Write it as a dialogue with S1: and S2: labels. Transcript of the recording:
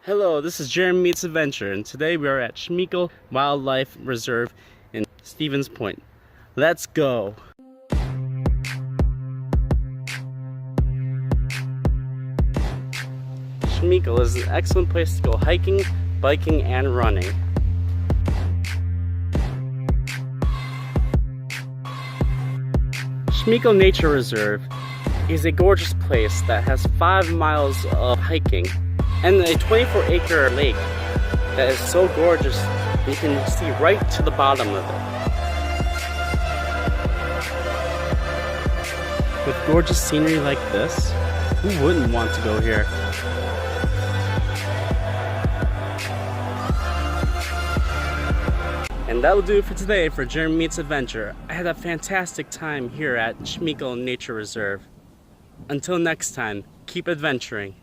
S1: Hello, this is Jeremy Meets Adventure, and today we are at Schmeeckle Wildlife Reserve in Stevens Point. Let's go! Schmeeckle is an excellent place to go hiking, biking, and running. Schmeeckle Nature Reserve is a gorgeous place that has 5 miles of hiking and a 24-acre lake that is so gorgeous you can see right to the bottom of it. With gorgeous scenery like this, who wouldn't want to go here? And that'll do it for today for Jeremy Meets Adventure. I had a fantastic time here at Schmeeckle Nature Reserve. Until next time, keep adventuring.